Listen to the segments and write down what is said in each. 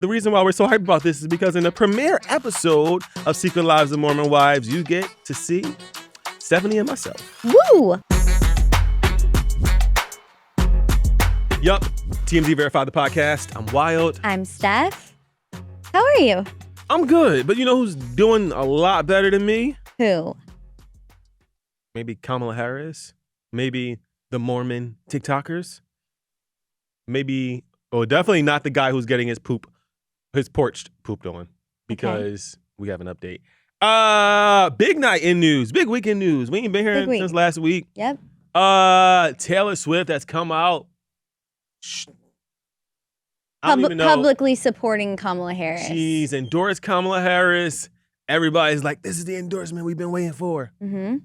The reason why we're so hyped about this is because in the premiere episode of Secret Lives of Mormon Wives, you get to see Stephanie and myself. Woo! Yup, TMZ Verified the podcast. I'm Wyld. I'm Steph. How are you? I'm good, but you know who's doing a lot better than me? Who? Maybe Kamala Harris. Maybe the Mormon TikTokers. Maybe, definitely not the guy who's getting his porch pooped on, because we have an update. Big night in news, big weekend news. We ain't been here since last week. Yep. Taylor Swift has come out. Publicly supporting Kamala Harris. She's endorsed Kamala Harris. Everybody's like, this is the endorsement we've been waiting for. Mm-hmm.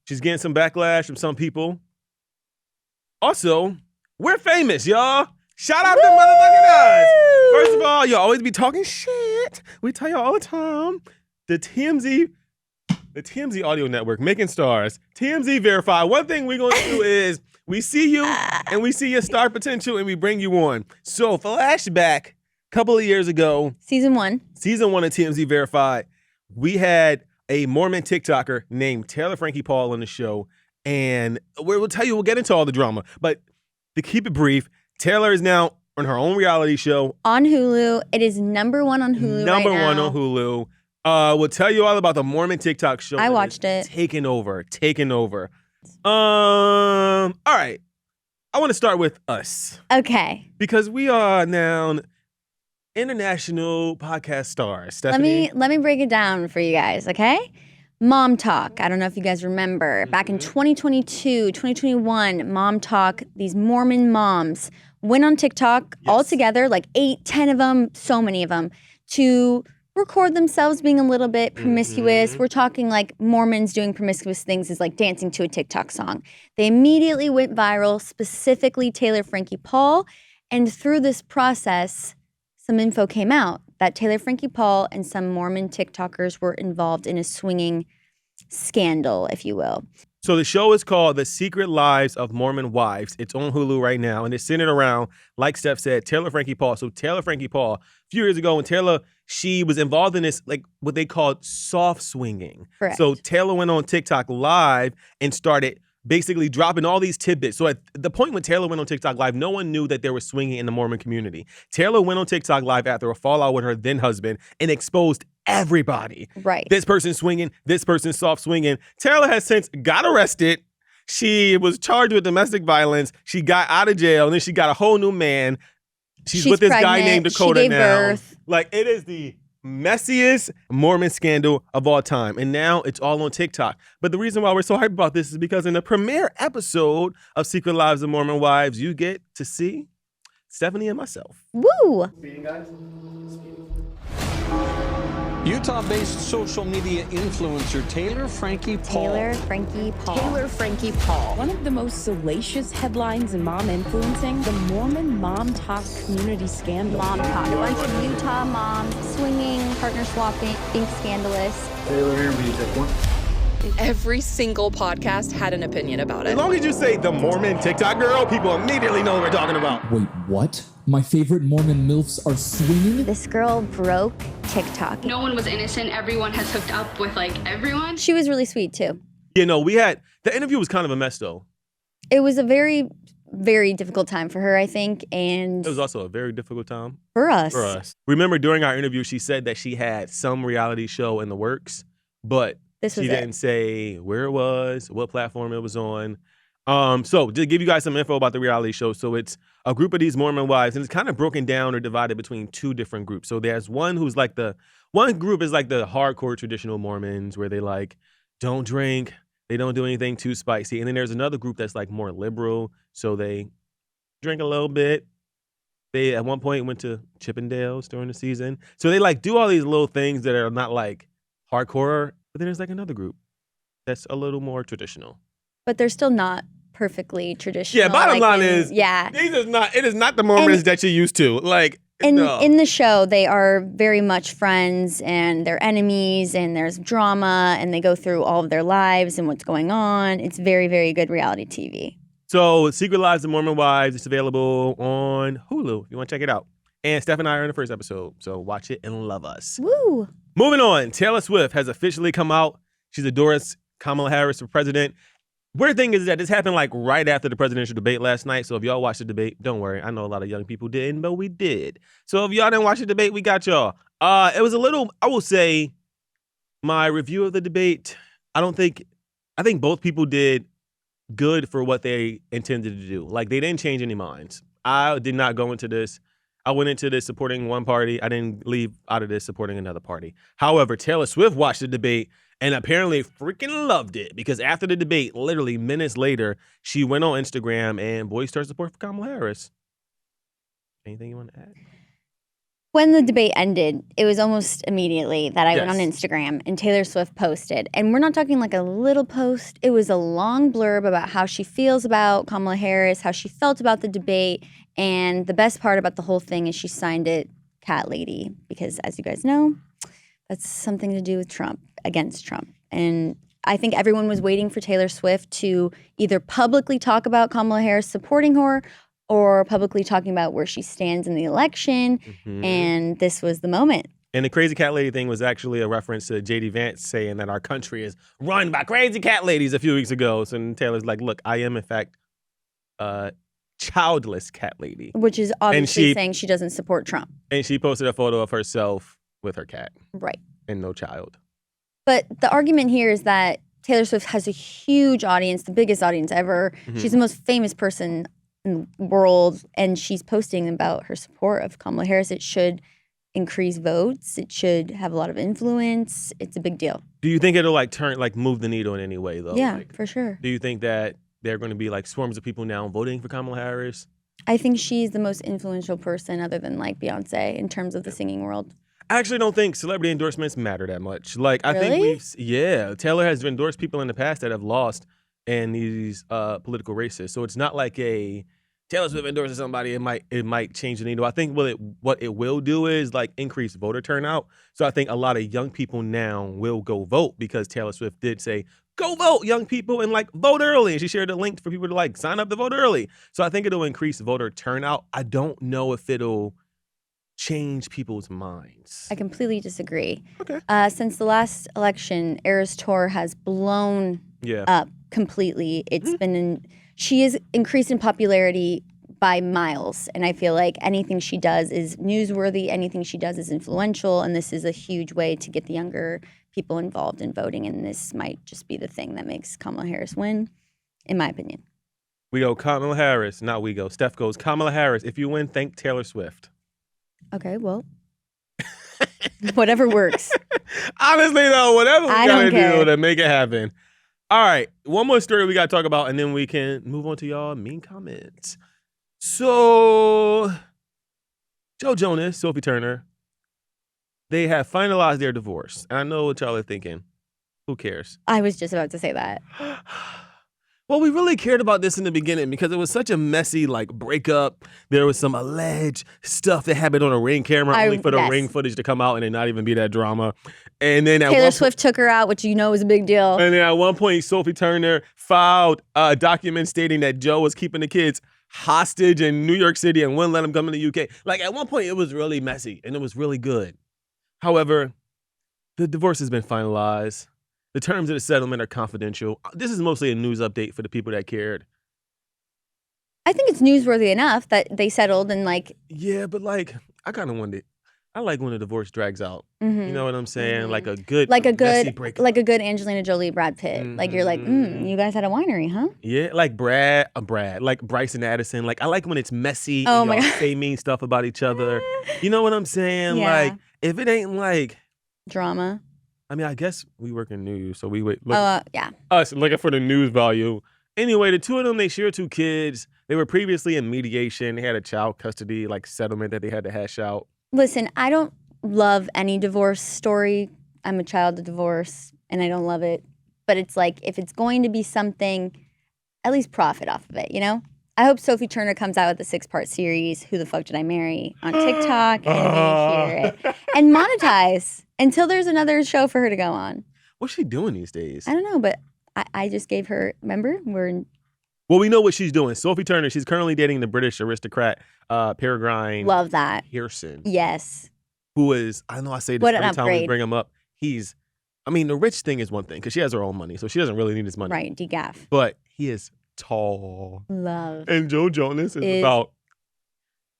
She's getting some backlash from some people. Also, we're famous, y'all. Shout out to motherfucking us. First of all, y'all always be talking shit. We tell y'all all the time. The TMZ Audio Network, making stars. TMZ Verify. One thing we're going to do is we see you and we see your star potential and we bring you on. So, flashback, a couple of years ago. Season 1 of TMZ Verified. We had a Mormon TikToker named Taylor Frankie Paul on the show. And we'll tell you, we'll get into all the drama. But to keep it brief, Taylor is now on her own reality show. On Hulu. It is number 1 on Hulu Number right now. 1 on Hulu. We'll tell you all about the Mormon TikTok show. I watched it. Taking over. All right. I want to start with us. Okay. Because we are now international podcast stars. Stephanie? Let me break it down for you guys, okay? Mom Talk. I don't know if you guys remember. Back in 2022, 2021, Mom Talk, these Mormon moms went on TikTok all together, like 8, 10 of them, so many of them, to record themselves being a little bit promiscuous. Mm-hmm. We're talking like Mormons doing promiscuous things is like dancing to a TikTok song. They immediately went viral, specifically Taylor Frankie Paul. And through this process, some info came out that Taylor Frankie Paul and some Mormon TikTokers were involved in a swinging scandal, if you will. So the show is called The Secret Lives of Mormon Wives. It's on Hulu right now, and it's centered around, like Steph said, Taylor Frankie Paul. So Taylor Frankie Paul, a few years ago, when she was involved in this, like what they called soft swinging. Correct. So Taylor went on TikTok Live and started basically dropping all these tidbits. So at the point when Taylor went on TikTok Live, no one knew that there was swinging in the Mormon community. Taylor went on TikTok Live after a fallout with her then husband and exposed everybody. Right. This person's swinging, this person's soft swinging. Taylor has since got arrested. She was charged with domestic violence. She got out of jail, and then she got a whole new man. She's with this guy named Dakota she gave now. Birth. Like, it is the messiest Mormon scandal of all time. And now it's all on TikTok. But the reason why we're so hyped about this is because in the premiere episode of Secret Lives of Mormon Wives, you get to see Stephanie and myself. Woo! Speeding, guys. Utah-based social media influencer Taylor Frankie Paul. Taylor Frankie Paul. One of the most salacious headlines in mom influencing, the Mormon Mom Talk community scandal. Mom Talk. A bunch of Utah moms swinging, partner swapping, being scandalous. Taylor, here, will you take one? Every single podcast had an opinion about As it. long as you say the Mormon TikTok girl, people immediately know what we're talking about. Wait, what? My favorite Mormon MILFs are swinging? This girl broke TikTok. No one was innocent. Everyone has hooked up with everyone. She was really sweet too. You know, the interview was kind of a mess though. It was a very, very difficult time for her, I think, and It was also a very difficult time for us. Remember, during our interview, she said that she had some reality show in the works, but she didn't say where it was, what platform it was on. So to give you guys some info about the reality show, so it's a group of these Mormon wives, and it's kind of broken down or divided between 2 different groups. So there's one who's one group is like the hardcore traditional Mormons, where they don't drink, they don't do anything too spicy. And then there's another group that's more liberal, so they drink a little bit. They at one point went to Chippendales during the season. So they do all these little things that are not hardcore. But then there's another group that's a little more traditional. But they're still not perfectly traditional. Yeah, bottom line is, it is not the Mormons that you're used to. In the show, they are very much friends and they're enemies and there's drama and they go through all of their lives and what's going on. It's very, very good reality TV. So Secret Lives of Mormon Wives is available on Hulu if you want to check it out. And Steph and I are in the first episode, so watch it and love us. Woo! Moving on, Taylor Swift has officially come out. She's endorsed Kamala Harris for president. Weird thing is that this happened like right after the presidential debate last night. So if y'all watched the debate, don't worry. I know a lot of young people didn't, but we did. So if y'all didn't watch the debate, we got y'all. It was a little, I will say, my review of the debate, I think both people did good for what they intended to do. Like, they didn't change any minds. I did not go into this. I went into this supporting one party. I didn't leave out of this supporting another party. However, Taylor Swift watched the debate and apparently freaking loved it, because after the debate, literally minutes later, she went on Instagram and voiced her support for Kamala Harris. Anything you want to add? When the debate ended, it was almost immediately that I went on Instagram and Taylor Swift posted. And we're not talking like a little post. It was a long blurb about how she feels about Kamala Harris, how she felt about the debate. And the best part about the whole thing is she signed it Cat Lady, because as you guys know, that's something to do with Trump, against Trump. And I think everyone was waiting for Taylor Swift to either publicly talk about Kamala Harris supporting her or publicly talking about where she stands in the election. Mm-hmm. And this was the moment. And the crazy cat lady thing was actually a reference to J.D. Vance saying that our country is run by crazy cat ladies a few weeks ago. So Taylor's like, look, I am in fact childless cat lady. Which is obviously saying she doesn't support Trump. And she posted a photo of herself with her cat. Right. And no child. But the argument here is that Taylor Swift has a huge audience, the biggest audience ever. Mm-hmm. She's the most famous person in the world, and she's posting about her support of Kamala Harris. It should increase votes. It should have a lot of influence. It's a big deal. Do you think it'll move the needle in any way though? Yeah, for sure. Do you think that there are going to be like swarms of people now voting for Kamala Harris? I think she's the most influential person other than like Beyonce in terms of the singing world. I actually don't think celebrity endorsements matter that much. Like, I really? think Taylor has endorsed people in the past that have lost in these political races. So it's not like a Taylor Swift endorses somebody, it might change the needle. I think what it will do is like increase voter turnout. So I think a lot of young people now will go vote, because Taylor Swift did say, go vote, young people, and like vote early. And she shared a link for people to like sign up to vote early. So I think it'll increase voter turnout. I don't know if it'll change people's minds. I completely disagree. Okay. Since the last election, Eras Tour has blown up completely. It's been she is increased in popularity by miles, and I feel like anything she does is newsworthy, anything she does is influential, and this is a huge way to get the younger people involved in voting, and this might just be the thing that makes Kamala Harris win, in my opinion. We go Kamala Harris, not we go. Steph goes, Kamala Harris, if you win, thank Taylor Swift. Okay, well, whatever works. Honestly, though, whatever we gotta do to make it happen. All right, one more story we gotta talk about, and then we can move on to y'all mean comments. So, Jonas, Sophie Turner, they have finalized their divorce. And I know what y'all are thinking. Who cares? I was just about to say that. Well, we really cared about this in the beginning because it was such a messy breakup. There was some alleged stuff that happened on a Ring camera, only for the Ring footage to come out and it not even be that drama. And then Taylor Swift took her out, which you know is a big deal. And then at one point, Sophie Turner filed a document stating that Joe was keeping the kids hostage in New York City and wouldn't let them come in the UK. Like, at one point, it was really messy and it was really good. However, the divorce has been finalized. The terms of the settlement are confidential. This is mostly a news update for the people that cared. I think it's newsworthy enough that they settled and Yeah, but I kind of wanted. I like when a divorce drags out. Mm-hmm. You know what I'm saying? Mm-hmm. Like a good breakup. Like a good Angelina Jolie, Brad Pitt. Mm-hmm. Like you're like, you guys had a winery, huh? Yeah, like Brad, like Bryce and Addison. Like I like when it's messy. Oh and my God. Say mean stuff about each other. You know what I'm saying? Yeah. Like if it ain't drama. I mean, I guess we work in news, so we wait. Yeah. Us looking for the news value. Anyway, the two of them, they share 2 kids. They were previously in mediation. They had a child custody settlement that they had to hash out. Listen, I don't love any divorce story. I'm a child of divorce, and I don't love it. But it's like, if it's going to be something, at least profit off of it, you know? I hope Sophie Turner comes out with a 6-part series, Who the Fuck Did I Marry, on TikTok, and we hear it. And monetize until there's another show for her to go on. What's she doing these days? I don't know, but I just gave her, remember? We're in Well, we know what she's doing. Sophie Turner, she's currently dating the British aristocrat Peregrine. Love that. Pearson. Yes. Who is, I know I say this every time we bring him up. The rich thing is one thing because she has her own money, so she doesn't really need his money. Right, degaff. But he is tall. Love. And Joe Jonas is about...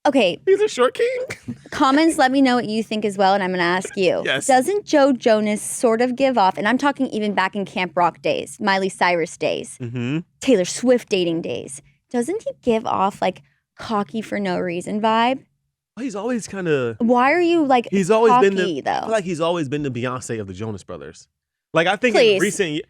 Okay. He's a short king. Comments, let me know what you think as well, and I'm going to ask you. Yes. Doesn't Joe Jonas sort of give off, and I'm talking even back in Camp Rock days, Miley Cyrus days, Taylor Swift dating days, doesn't he give off like cocky for no reason vibe? He's always kind of... Why are you like he's always cocky, been though? I feel like he's always been the Beyonce of the Jonas Brothers. Like, I think Please. in recent...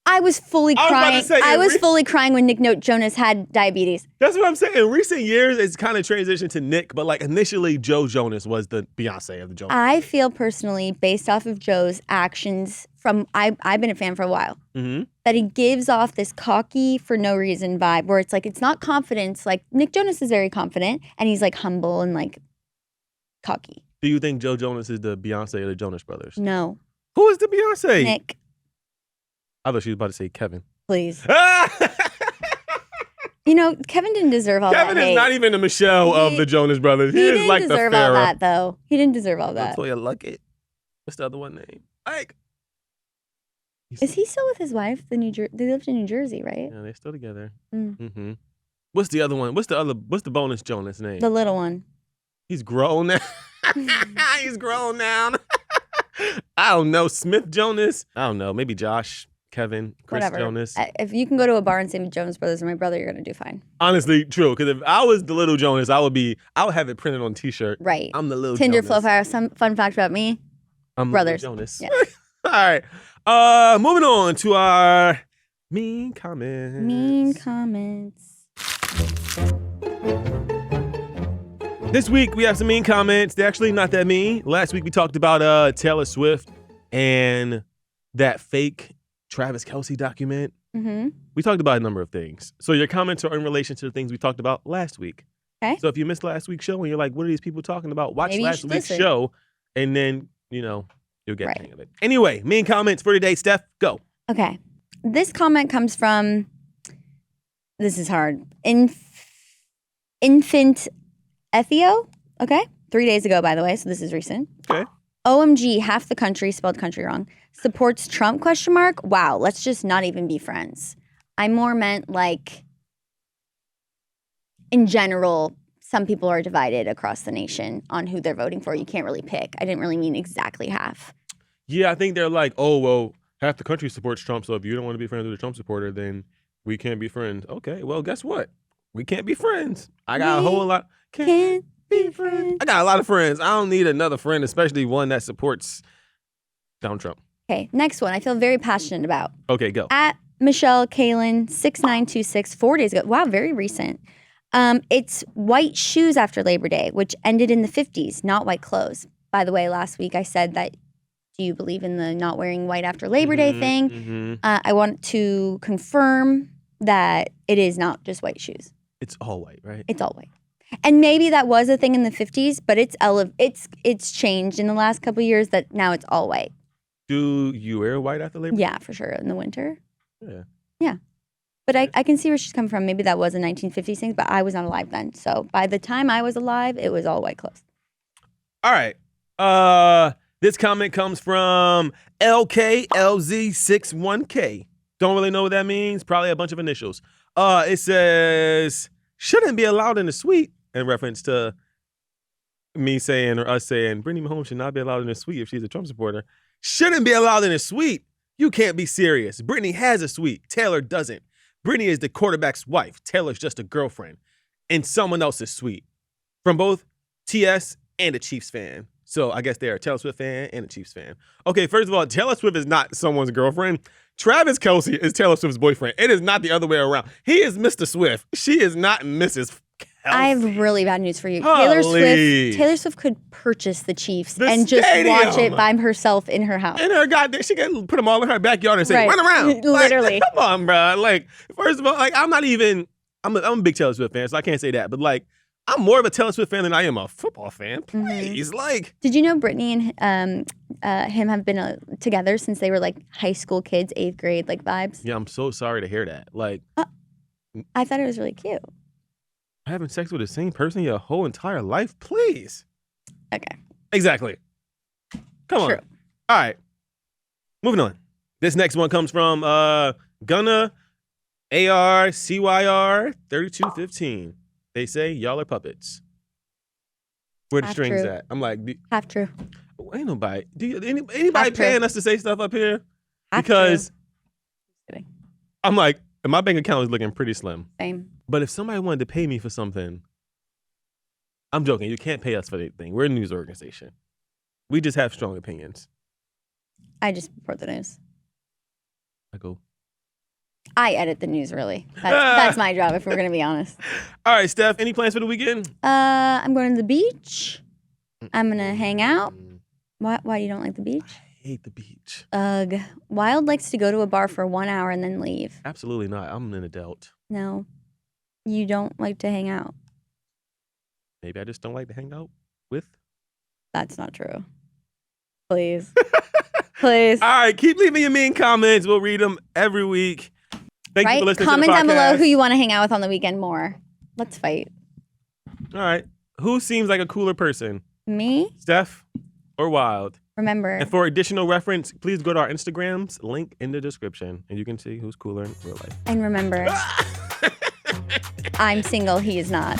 I was fully crying. I was fully crying when Nick Jonas had diabetes. That's what I'm saying. In recent years, it's kind of transitioned to Nick, but like initially, Joe Jonas was the Beyonce of the Jonas. I feel personally, based off of Joe's actions from, I've been a fan for a while, that he gives off this cocky for no reason vibe where it's like, it's not confidence. Like Nick Jonas is very confident and he's like humble and like cocky. Do you think Joe Jonas is the Beyonce of the Jonas Brothers? No. Who is the Beyonce? Nick. I thought she was about to say Kevin. Please. You know, Kevin didn't deserve all that. Kevin is not even the Michelle of the Jonas Brothers. He is like the Pharaoh. He didn't deserve all that, though. He didn't deserve all that. Latoya Luckett. What's the other one name? Like, is he still with his wife? They lived in New Jersey, right? Yeah, they're still together. What's the other one? What's the bonus Jonas name? The little one. He's grown now. He's grown now. I don't know. Smith Jonas. I don't know. Maybe Josh. Kevin, Chris Whatever. Jonas. If you can go to a bar and say Jonas Brothers or my brother, you're gonna do fine. Honestly, true. Because if I was the little Jonas, I would have it printed on a t-shirt. Right. I'm the little Tinder Jonas. flow fire. Some fun fact about me. I'm brothers. Jonas. Yeah. All right. Moving on to our mean comments. Mean comments. This week we have some mean comments. They're actually not that mean. Last week we talked about Taylor Swift and that fake Travis Kelce document. We talked about a number of things. So your comments are in relation to the things we talked about last week. Okay. So if you missed last week's show and you're like, what are these people talking about? Watch Maybe last week's listen. show and then, you'll get the hang of it. Anyway, mean comments for today. Steph, go. Okay. This comment comes from, this is hard, Infant Ethio. Okay. 3 days ago, by the way. So this is recent. Okay. OMG, half the country, spelled country wrong, supports Trump, ? Wow, let's just not even be friends. I more meant like, in general, some people are divided across the nation on who they're voting for. You can't really pick. I didn't really mean exactly half. Yeah, I think they're like, oh, well, half the country supports Trump, so if you don't want to be friends with a Trump supporter, then we can't be friends. Okay, well, guess what? We can't be friends. I got a whole lot. Can't be friends. I got a lot of friends. I don't need another friend, especially one that supports Donald Trump. Okay, next one. I feel very passionate about. Okay, go. At Michelle Kalen 6926 4 days ago. Wow, very recent. It's white shoes after Labor Day, which ended in the 50s, not white clothes. By the way, last week I said that, do you believe in the not wearing white after Labor Day thing? I want to confirm that it is not just white shoes. It's all white, right? It's all white. And maybe that was a thing in the 50s, but it's changed in the last couple of years that now it's all white. Do you wear white after Labor Day? Yeah, for sure. In the winter. Yeah. Yeah. But I can see where she's come from. Maybe that was a 1950s thing, but I was not alive then. So by the time I was alive, it was all white clothes. All right. This comment comes from LKLZ61K. Don't really know what that means. Probably a bunch of initials. It says, shouldn't be allowed in the suite, in reference to me saying or us saying, Brittany Mahomes should not be allowed in the suite if she's a Trump supporter. Shouldn't be allowed in a suite. You can't be serious. Brittany has a suite. Taylor doesn't. Brittany is the quarterback's wife. Taylor's just a girlfriend in someone else's suite. From both TS and a Chiefs fan. So I guess they're a Taylor Swift fan and a Chiefs fan. Okay, first of all, Taylor Swift is not someone's girlfriend. Travis Kelce is Taylor Swift's boyfriend. It is not the other way around. He is Mr. Swift. She is not Mrs. Kelce. I have really bad news for you. Holy. Taylor Swift could purchase the Chiefs The and just stadium. watch it by herself in her house. And her goddamn, she can put them all in her backyard and say, Right. run around. Literally. Like, come on, bro. Like, first of all, like, I'm a big Taylor Swift fan, so I can't say that. But, like, I'm more of a Taylor Swift fan than I am a football fan. Please, like. Did you know Brittany and him have been together since they were, like, high school kids, 8th grade, like, vibes? Yeah, I'm so sorry to hear that. Like, I thought it was really cute. Having sex with the same person your whole entire life? Please. Okay. Exactly. Come True. on. All right. Moving on. This next one comes from Gunna ARCYR 3215. They say y'all are puppets. Where the Half strings true. at? I'm like, Half true. ain't nobody. Anybody Half paying true. us to say stuff up here? Half Because true. Kidding. I'm like, my bank account is looking pretty slim. Same. But if somebody wanted to pay me for something, I'm joking. You can't pay us for anything. We're a news organization. We just have strong opinions. I just report the news. I go. I edit the news, really. That's my job, if we're going to be honest. All right, Steph, any plans for the weekend? I'm going to the beach. I'm going to hang out. Why you don't like the beach? I hate the beach. Ugh. Wyld likes to go to a bar for 1 hour and then leave. Absolutely not. I'm an adult. No. You don't like to hang out. Maybe I just don't like to hang out with. That's not true. Please. Please. All right, keep leaving your mean comments. We'll read them every week. Thank you for listening Comment to the podcast. down below who you want to hang out with on the weekend more. Let's fight. All right. Who seems like a cooler person? Me? Steph or Wyld? Remember. And for additional reference, please go to our Instagrams, link in the description, and you can see who's cooler in real life. And remember, I'm single, he is not.